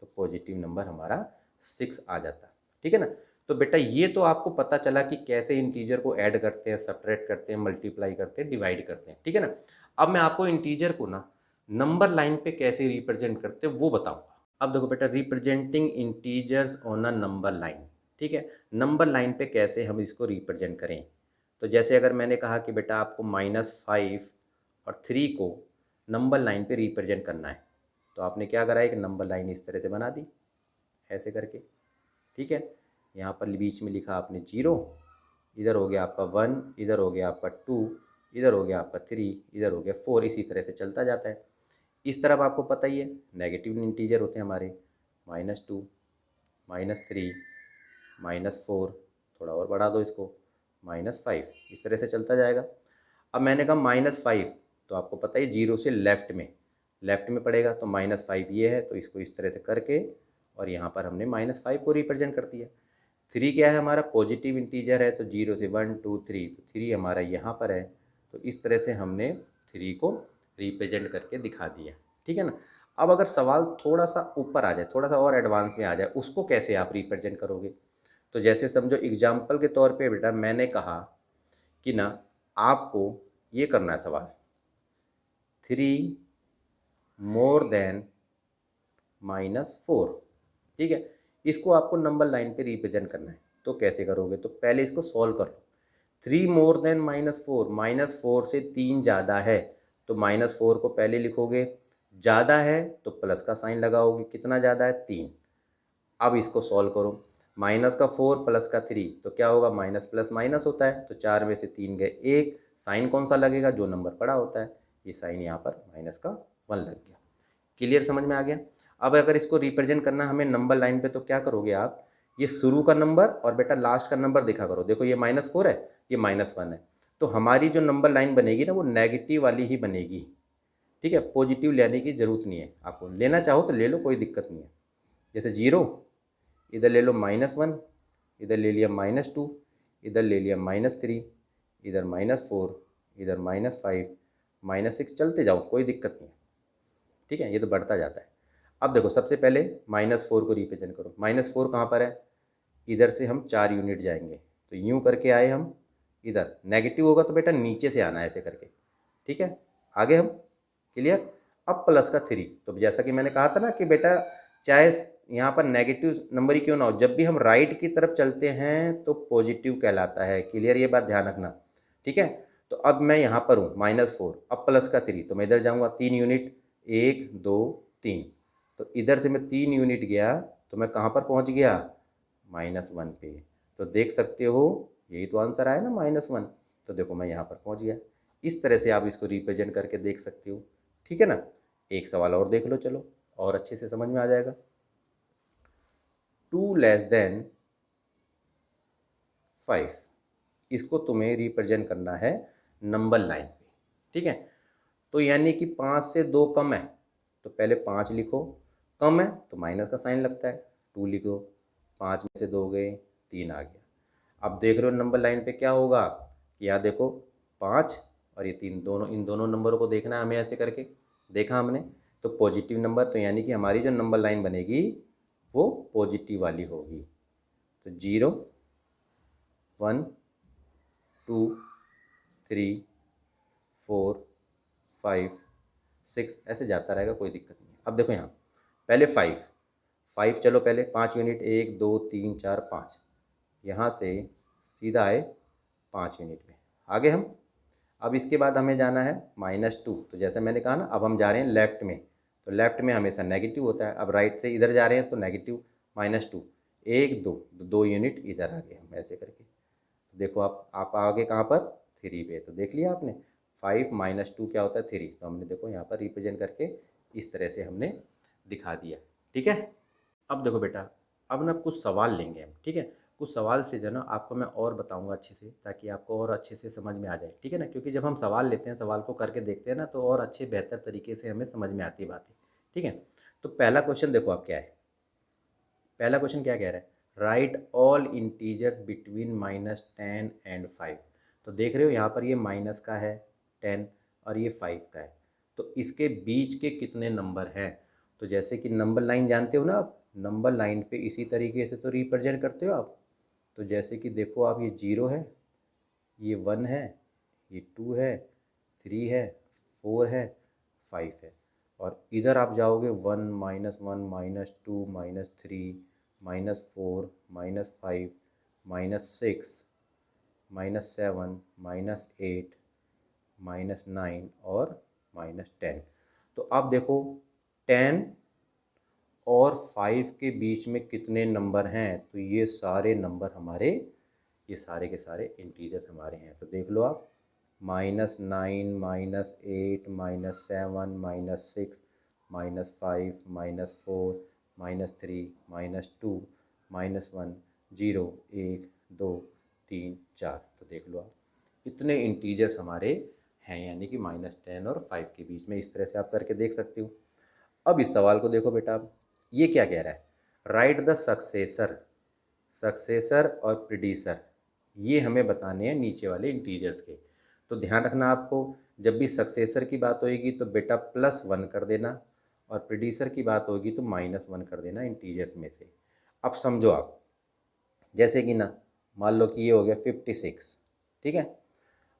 तो पॉजिटिव नंबर हमारा 6 आ जाता। ठीक है ना? तो बेटा ये तो आपको पता चला कि कैसे इंटीजर को ऐड करते हैं, सब्ट्रैक्ट करते हैं, मल्टीप्लाई करते हैं, डिवाइड करते हैं। ठीक है ना? अब मैं आपको इंटीजर को ना नंबर लाइन पे कैसे रिप्रेजेंट करते हैं वो बताऊंगा। अब देखो बेटा, representing integers on a number line. ठीक है, नंबर लाइन पे कैसे हम इसको रिप्रेजेंट करें? तो जैसे अगर मैंने कहा कि बेटा आपको -5 और 3 को नंबर लाइन पे रिप्रेजेंट करना है, तो आपने क्या करा, एक नंबर लाइन इस तरह से बना दी ऐसे करके। ठीक है, यहाँ पर बीच में लिखा आपने 0, इधर हो गया आपका 1, इधर हो गया आपका 2, इधर हो गया आपका 3, इधर हो गया 4, इसी तरह से चलता जाता है। इस तरफ आपको पता ही है नेगेटिव इंटीजर होते हैं हमारे, -2, -3, -4, थोड़ा और बढ़ा दो इसको, -5, इस तरह से चलता जाएगा। अब मैंने कहा -5, तो आपको पता है 0 से लेफ़्ट में पड़ेगा, तो -5 ये है, तो इसको इस तरह से करके और यहाँ पर हमने -5 को रिप्रेजेंट कर दिया। 3 क्या है हमारा, पॉजिटिव इंटीजर है, तो 0 से 1 2 3, तो 3 हमारा यहाँ पर है। तो इस तरह से हमने 3 को रिप्रेजेंट करके दिखा दिया, ठीक है ना। अब अगर सवाल थोड़ा सा ऊपर आ जाए, थोड़ा सा और एडवांस में आ जाए, उसको कैसे आप रिप्रेजेंट करोगे। तो जैसे समझो एग्जाम्पल के तौर पे बेटा मैंने कहा कि ना आपको ये करना है सवाल, 3 मोर देन -4, ठीक है। इसको आपको नंबर लाइन पे रिप्रेजेंट करना है। तो कैसे करोगे, तो पहले इसको सॉल्व कर लो। 3 मोर देन -4, -4 से 3 ज़्यादा है, तो -4 को पहले लिखोगे, ज़्यादा है तो प्लस का साइन लगाओगे, कितना ज़्यादा है 3। अब इसको सॉल्व करो, माइनस का 4 प्लस का 3, तो क्या होगा, माइनस प्लस माइनस होता है, तो 4 में से 3 गए 1, साइन कौन सा लगेगा, जो नंबर पड़ा होता है, ये साइन यहाँ पर माइनस का 1 लग गया। क्लियर, समझ में आ गया। अब अगर इसको रिप्रेजेंट करना हमें नंबर लाइन पे, तो क्या करोगे आप, ये शुरू का नंबर और बेटा लास्ट का नंबर देखा करो। देखो ये -4 है, ये -1 है, तो हमारी जो नंबर लाइन बनेगी ना वो नेगेटिव वाली ही बनेगी, ठीक है। पॉजिटिव लेने की ज़रूरत नहीं है, आपको लेना चाहो तो ले लो, कोई दिक्कत नहीं है। जैसे 0, इधर ले लो -1, इधर ले लिया -2, इधर ले लिया -3, इधर -4, इधर -5, -6, चलते जाओ, कोई दिक्कत नहीं है, ठीक है। ये तो बढ़ता जाता है। अब देखो सबसे पहले -4 को रिप्रेजेंट करो। -4 कहाँ पर है, इधर से हम 4 यूनिट जाएंगे, तो यूँ करके आए हम, इधर नेगेटिव होगा तो बेटा नीचे से आना है ऐसे करके, ठीक है। आगे हम, क्लियर। अब प्लस का 3, तो जैसा कि मैंने कहा था ना कि बेटा चाहे यहाँ पर नेगेटिव नंबर ही क्यों ना हो, जब भी हम राइट की तरफ चलते हैं तो पॉजिटिव कहलाता है। क्लियर, ये बात ध्यान रखना, ठीक है। तो अब मैं यहाँ पर हूँ -4, अब प्लस का 3, तो मैं इधर जाऊँगा 3 यूनिट, 1 2 3, तो इधर से मैं 3 यूनिट गया तो मैं कहाँ पर पहुँच गया, -1 पे। तो देख सकते हो यही तो आंसर आया ना, -1। तो देखो मैं यहाँ पर पहुँच गया। इस तरह से आप इसको रिप्रेजेंट करके देख सकते हो, ठीक है ना। एक सवाल और देख लो, चलो और अच्छे से समझ में आ जाएगा। 2 लेस देन 5, इसको तुम्हें रिप्रेजेंट करना है नंबर लाइन पे, ठीक है। तो यानी कि 5 से 2 कम है, तो पहले 5 लिखो, कम है तो माइनस का साइन लगता है, 2 लिखो, 5 में से 2 गए, 3 आ गया। अब देख रहे हो नंबर लाइन पे क्या होगा, यहाँ देखो 5 और ये 3, दोनों इन दोनों नंबरों को देखना है हमें, ऐसे करके देखा हमने, तो पॉजिटिव नंबर, तो यानी कि हमारी जो नंबर लाइन बनेगी वो पॉजिटिव वाली होगी। तो 0 1 2 3 4 5 6 ऐसे जाता रहेगा, कोई दिक्कत नहीं। अब देखो यहाँ पहले 5, चलो पहले 5 यूनिट, 1 2 3 4 5, यहाँ से सीधा आए 5 यूनिट में, आगे हम। अब इसके बाद हमें जाना है -2, तो जैसे मैंने कहा ना, अब हम जा रहे हैं लेफ़्ट में, तो लेफ़्ट में हमेशा नेगेटिव होता है। अब राइट से इधर जा रहे हैं तो नेगेटिव, -2, 1 2, 2 यूनिट इधर आ गए हम, ऐसे करके। देखो आप आगे कहाँ पर, 3 पे, तो देख लिया आपने 5 -2 क्या होता है 3, तो हमने देखो यहाँ पर रिप्रेजेंट करके इस तरह से हमने दिखा दिया, ठीक है। अब देखो बेटा, अब ना कुछ सवाल लेंगे हम, ठीक है। कुछ सवाल से जो ना आपको मैं और बताऊंगा अच्छे से, ताकि आपको और अच्छे से समझ में आ जाए, ठीक है ना। क्योंकि जब हम सवाल लेते हैं, सवाल को करके देखते हैं ना, तो और अच्छे बेहतर तरीके से हमें समझ में आती है बातें, ठीक है। तो पहला क्वेश्चन देखो आप क्या है, पहला क्वेश्चन क्या कह रहा है, right all integers between -10 and 5। तो देख रहे हो यहाँ पर ये माइनस का है 10 और ये 5 का है, तो इसके बीच के कितने नंबर हैं। तो जैसे कि नंबर लाइन जानते हो ना आप, नंबर लाइन पे इसी तरीके से तो रिप्रेजेंट करते हो आप। तो जैसे कि देखो आप, ये 0 है, ये 1 है, ये 2 है, 3 है, 4 है, 5 है, और इधर आप जाओगे 1 -1 -2 -3 -4 -5 -6 -7 -8 -9 और -10। तो आप देखो 10 और 5 के बीच में कितने नंबर हैं, तो ये सारे नंबर हमारे, ये सारे के सारे इंटीजर्स हमारे हैं। तो देख लो आप, -9 -8 -7 -6 -5 -4 -3 -2 -1 0 1 2 3 4। तो देख लो आप, इतने इंटीजर्स हमारे हैं, यानी कि -10 और 5 के बीच में। इस तरह से आप करके देख सकते हो। अब इस सवाल को देखो बेटा, ये क्या कह रहा है, राइट द सक्सेसर सक्सेसर और प्रीडिसर ये हमें बताने हैं नीचे वाले इंटीजर्स के। तो ध्यान रखना आपको, जब भी सक्सेसर की बात होएगी तो बेटा +1 कर देना, और प्रीडिसर की बात होगी तो -1 कर देना इंटीजर्स में से। अब समझो आप, जैसे कि ना मान लो कि ये हो गया 56, ठीक है।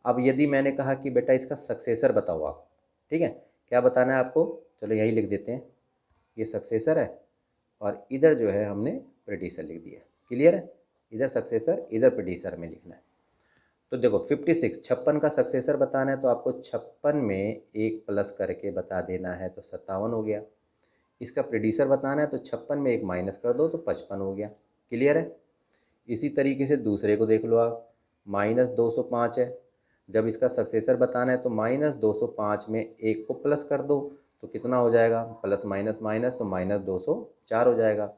अब यदि मैंने कहा कि बेटा इसका सक्सेसर बताओ आप, ठीक है, क्या बताना है आपको, चलो यही लिख देते हैं, ये सक्सेसर है और इधर जो है हमने प्रीडिसर लिख दिया। क्लियर है, इधर सक्सेसर इधर प्रीडिसर में लिखना है। तो देखो 56 56 का सक्सेसर बताना है तो आपको 56 में 1 प्लस करके बता देना है तो 57 हो गया। इसका प्रीडिसर बताना है तो 56 में 1 माइनस कर दो तो 55 हो गया। क्लियर है। इसी तरीके से दूसरे को देख लो आप, -205 है, जब इसका सक्सेसर बताना है तो -205 में 1 को प्लस कर दो तो कितना हो जाएगा, प्लस माइनस माइनस तो -204 हो जाएगा।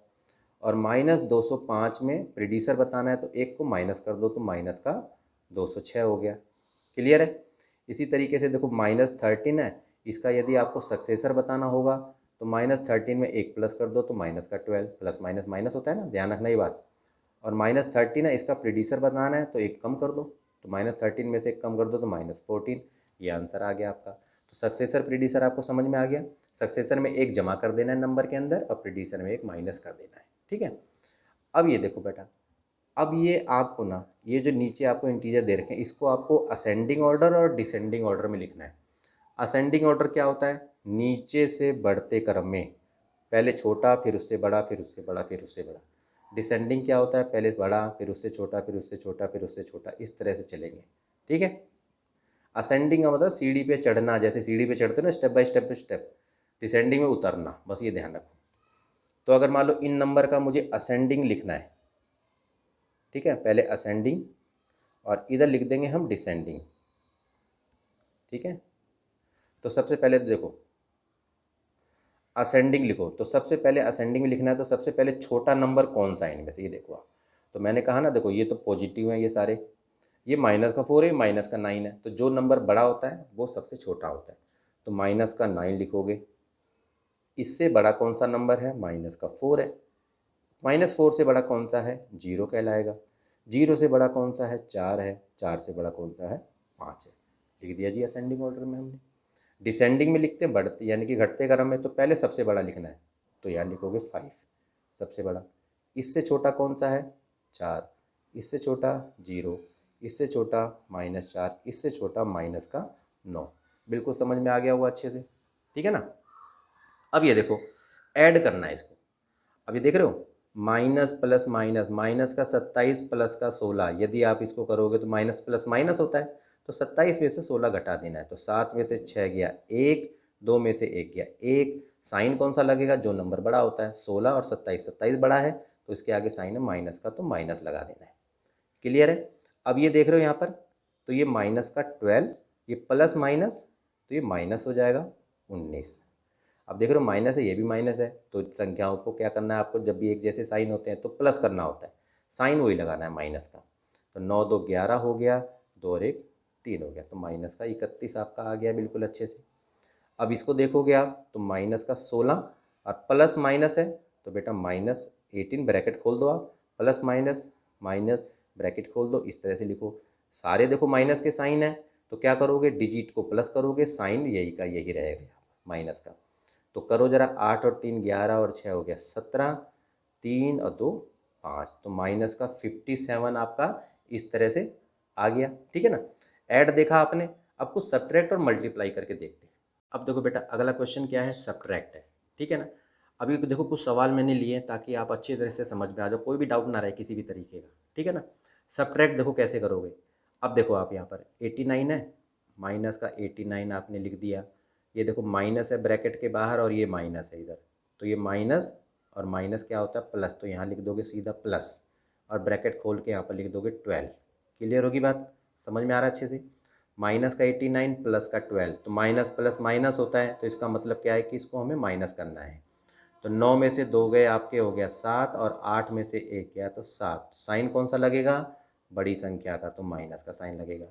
और -205 में प्रीडिसर बताना है तो 1 को माइनस कर दो तो माइनस का 206 हो गया। क्लियर है। इसी तरीके से देखो -13 है, इसका यदि आपको सक्सेसर बताना होगा तो -13 में 1 प्लस कर दो तो माइनस का 12, प्लस माइनस माइनस होता है ना, ध्यान रखना ये बात। और -13 है, इसका प्रीडिसर बताना है तो 1 कम कर दो, तो -13 में से 1 कम कर दो तो -14, ये आंसर आ गया आपका। तो सक्सेसर प्रीडिसर आपको समझ में आ गया। सक्सेसर में 1 जमा कर देना है नंबर के अंदर और प्रीडिसर में 1 माइनस कर देना है, ठीक है। अब ये देखो बेटा, अब ये आपको ना, ये जो नीचे आपको इंटीजर दे रखे हैं इसको आपको असेंडिंग ऑर्डर और डिसेंडिंग ऑर्डर में लिखना है। असेंडिंग ऑर्डर क्या होता है, नीचे से बढ़ते क्रम में, पहले छोटा फिर उससे बड़ा फिर उससे बड़ा फिर उससे बड़ा। डिसेंडिंग क्या होता है, पहले बड़ा फिर उससे छोटा फिर उससे छोटा फिर उससे छोटा, इस तरह से चलेंगे, ठीक है। असेंडिंग का मतलब सीढ़ी पे चढ़ना, जैसे सीढ़ी पे चढ़ते हो ना स्टेप बाय स्टेप, डिसेंडिंग में उतरना, बस ये ध्यान रखो। तो अगर मान लो इन नंबर का मुझे असेंडिंग लिखना है, ठीक है, पहले असेंडिंग और इधर लिख देंगे हम डिसेंडिंग, ठीक है। तो सबसे पहले तो देखो असेंडिंग लिखो, तो सबसे पहले असेंडिंग में लिखना है तो सबसे पहले छोटा नंबर कौन सा है इनमें से, ये देखो आप। तो मैंने कहा ना, देखो ये तो पॉजिटिव हैं ये सारे, ये -4 है, -9 है, तो जो नंबर बड़ा होता है वो सबसे छोटा होता है, तो -9 लिखोगे। इससे बड़ा कौन सा नंबर है, -4 है। -4 से बड़ा कौन सा है, 0 कहलाएगा। 0 से बड़ा कौन सा है, 4 है। 4 से बड़ा कौन सा है, 5 है। लिख दिया जी असेंडिंग ऑर्डर में हमने। डिसेंडिंग में लिखते हैं बढ़ते यानी कि घटते क्रम में, तो पहले सबसे बड़ा लिखना है, तो यहाँ लिखोगे 5 सबसे बड़ा। इससे छोटा कौन सा है, 4, इससे छोटा 0, इससे छोटा -4, इससे छोटा -9। बिल्कुल समझ में आ गया हुआ अच्छे से, ठीक है ना। अब ये देखो ऐड करना है इसको, अब ये देख रहे हो माइनस प्लस माइनस, माइनस का 27 प्लस का 16, यदि आप इसको करोगे तो माइनस प्लस माइनस होता है, तो 27 में से 16 घटा देना है, तो 7 में से 6 गया 1, 2 में से 1 गया 1। साइन कौन सा लगेगा, जो नंबर बड़ा होता है, 16 और 27, 27 बड़ा है तो इसके आगे साइन है माइनस का, तो माइनस लगा देना है। क्लियर है। अब ये देख रहे हो यहाँ पर, तो ये माइनस का 12, ये प्लस माइनस तो ये माइनस हो जाएगा 19। अब देख रहे हो माइनस है, ये भी माइनस है, तो संख्याओं को क्या करना है आपको, जब भी एक जैसे साइन होते हैं तो प्लस करना होता है, साइन वही लगाना है माइनस का। तो 9 2 11 हो गया, 2 और 1 3 हो गया, तो माइनस का 31 आपका आ गया बिल्कुल अच्छे से। अब इसको देखोगे आप तो माइनस का 16 और प्लस माइनस है, तो बेटा -18 ब्रैकेट खोल दो आप, प्लस माइनस माइनस ब्रैकेट खोल दो, इस तरह से लिखो। सारे देखो माइनस के साइन है, तो क्या करोगे, डिजिट को प्लस करोगे, साइन यही का यही रहेगा माइनस का। तो करो जरा, 8 और 3 11 और 6 हो गया 17, 3 और 2 5, तो माइनस का 57 आपका इस तरह से आ गया, ठीक है ना। ऐड देखा आपने, अब कुछ सब्ट्रैक्ट और मल्टीप्लाई करके देखते हैं। अब देखो बेटा अगला क्वेश्चन क्या है, सब्ट्रैक्ट है, ठीक है ना। अभी देखो कुछ सवाल मैंने लिए हैं ताकि आप अच्छी तरह से समझ में आ जाओ, कोई भी डाउट ना रहे किसी भी तरीके का, ठीक है ना। सब्ट्रैक्ट देखो कैसे करोगे। अब देखो आप यहाँ पर 89 है, माइनस का 89 आपने लिख दिया, ये देखो माइनस है ब्रैकेट के बाहर और ये माइनस है इधर, तो ये माइनस और माइनस क्या होता है प्लस, तो यहाँ लिख दोगे सीधा प्लस और ब्रैकेट खोल के यहाँ पर लिख दोगे 12। क्लियर होगी बात, समझ में आ रहा है अच्छे से। माइनस का 89 प्लस का 12, तो माइनस प्लस माइनस होता है, तो इसका मतलब क्या है कि इसको हमें माइनस करना है। तो 9 में से 2 गए आपके, हो गया 7 और 8 में से 1 गया तो 7। साइन कौन सा लगेगा, बड़ी संख्या का, तो माइनस का साइन लगेगा।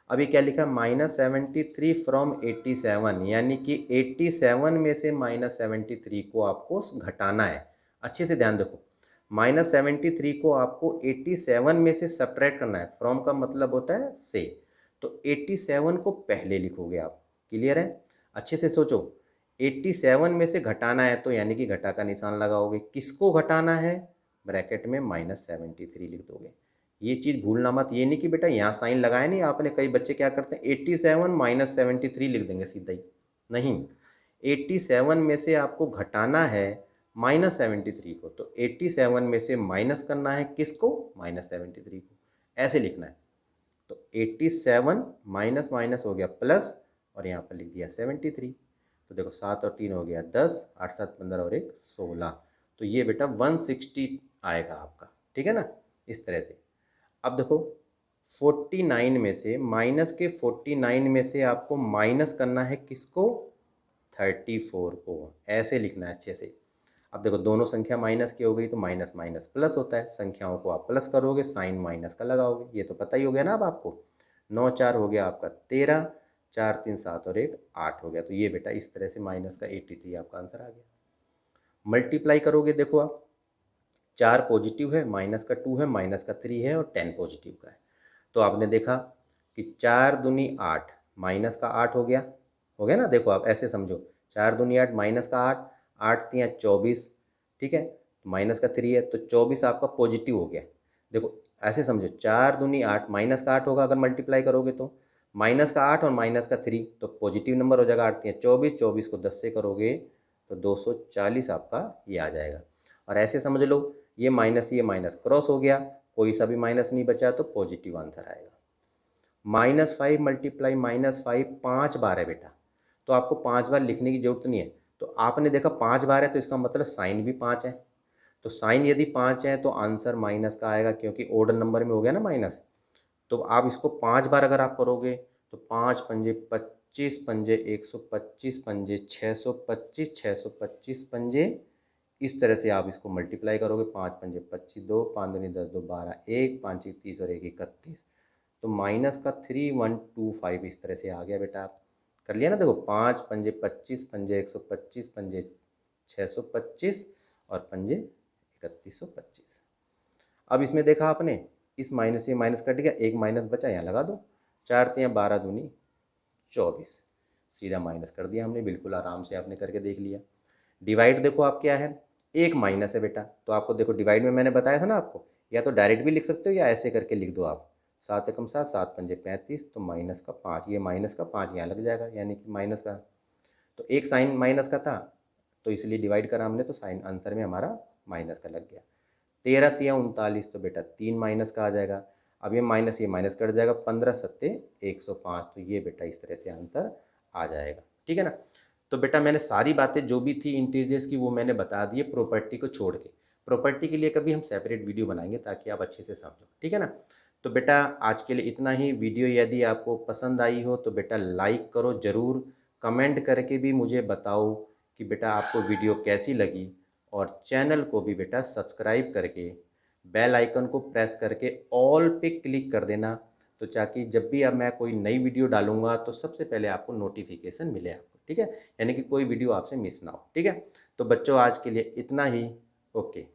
अभी क्या लिखा, -73 फ्रॉम 87, यानी कि 87 में से -73 को आपको घटाना है। अच्छे से ध्यान देखो, -73 को आपको 87 में से सब्ट्रैक्ट करना है। फ्रॉम का मतलब होता है से, तो 87 को पहले लिखोगे आप। क्लियर है? अच्छे से सोचो। 87 में से घटाना है तो यानी कि घटा का निशान लगाओगे। किसको घटाना है? ब्रैकेट में -73 लिख दोगे। ये चीज़ भूलना मत। ये नहीं कि बेटा यहाँ साइन लगाया नहीं आपने। कई बच्चे क्या करते हैं 87 -73 लिख देंगे सीधा ही। नहीं, 87 में से आपको घटाना है -73 को, तो 87 में से माइनस करना है किसको? -73 को। ऐसे लिखना है। तो 87 माइनस माइनस हो गया प्लस, और यहाँ पर लिख दिया 73। तो देखो 7 और 3 हो गया 10, 8 7 15 और 1 16। तो ये बेटा 160 आएगा आपका। ठीक है ना? इस तरह से। अब देखो 49 में से माइनस के 49 में से आपको माइनस करना है किसको? 34 को। ऐसे लिखना है अच्छे से। अब देखो दोनों संख्या माइनस की हो गई तो माइनस माइनस प्लस होता है। संख्याओं को आप प्लस करोगे, साइन माइनस का लगाओगे। ये तो पता ही हो गया ना अब आपको। 9 4 हो गया आपका 13, 4 3 7 और 1 8 हो गया। तो ये बेटा इस तरह से माइनस का 83 आपका आंसर आ गया। मल्टीप्लाई करोगे, देखो आप 4 पॉजिटिव है, माइनस का 2 है, माइनस का 3 है और 10 पॉजिटिव का है। तो आपने देखा कि 4 दूनी 8, माइनस का 8 हो गया ना? देखो आप ऐसे समझो, 4 दूनी 8, माइनस का 8, 8 तियाँ 24। ठीक है, माइनस का 3 है तो 24 आपका पॉजिटिव हो गया। देखो ऐसे समझो, 4 दूनी 8, माइनस का 8 होगा अगर मल्टीप्लाई करोगे तो, माइनस का 8 और माइनस का 3 तो पॉजिटिव नंबर हो जाएगा। 8 तियाँ 24, 24 को 10 से करोगे तो 240 आपका ये आ जाएगा। और ऐसे समझ लो ये माइनस क्रॉस हो गया, कोई सा भी माइनस नहीं बचा तो पॉजिटिव आंसर आएगा। -5 मल्टीप्लाई -5 5 बार है बेटा, तो आपको 5 बार लिखने की जरूरत नहीं है। तो आपने देखा 5 बार है तो इसका मतलब साइन भी 5 है। तो साइन यदि 5 है तो आंसर माइनस का आएगा, क्योंकि ऑर्डर नंबर में हो गया ना माइनस। तो आप इसको 5 बार अगर आप करोगे तो 5 पंजे 25 पंजे 125 पंजे 625 625 पंजे, इस तरह से आप इसको मल्टीप्लाई करोगे। 5 पंजे 25, 2 5 दूनी 10, 2 12, 1 5 30 और 1 31। तो माइनस का 3125 इस तरह से आ गया बेटा। आप कर लिया ना? देखो 5 पंजे 25 पंजे 125 पंजे 625 और पंजे 3125। अब इसमें देखा आपने, इस माइनस से माइनस कट गया, एक माइनस बचा, यहाँ लगा दो। 4 तियाँ 12 दूनी 24, सीधा माइनस कर दिया हमने। बिल्कुल आराम से आपने करके देख लिया। डिवाइड देखो आप क्या है, एक माइनस है बेटा, तो आपको देखो डिवाइड में मैंने बताया था ना आपको, या तो डायरेक्ट भी लिख सकते हो या ऐसे करके लिख दो आप। 7 एकम 7, 7 पंजे 35, तो माइनस का 5, ये माइनस का 5 यहाँ लग जाएगा, यानी कि माइनस का। तो एक साइन माइनस का था तो इसलिए डिवाइड करा हमने, तो साइन आंसर में हमारा माइनस का लग गया। 13 तियाँ 39, तो बेटा 3 माइनस का आ जाएगा। अब ये माइनस कट जाएगा, 15 सत्ते 105, तो ये बेटा इस तरह से आंसर आ जाएगा। ठीक है ना? तो बेटा मैंने सारी बातें जो भी थी इंटीजर्स की वो मैंने बता दी है, प्रॉपर्टी को छोड़ के। प्रॉपर्टी के लिए कभी हम सेपरेट वीडियो बनाएंगे ताकि आप अच्छे से समझो। ठीक है ना? तो बेटा आज के लिए इतना ही। वीडियो यदि आपको पसंद आई हो तो बेटा लाइक करो ज़रूर, कमेंट करके भी मुझे बताओ कि बेटा आपको वीडियो कैसी लगी, और चैनल को भी बेटा सब्सक्राइब करके बेल आइकन को प्रेस करके ऑल पे क्लिक कर देना, तो ताकि जब भी अब मैं कोई नई वीडियो डालूंगा तो सबसे पहले आपको नोटिफिकेशन मिले आपको। ठीक है? यानी कि कोई वीडियो आपसे मिस ना हो। ठीक है? तो बच्चों आज के लिए इतना ही। ओके।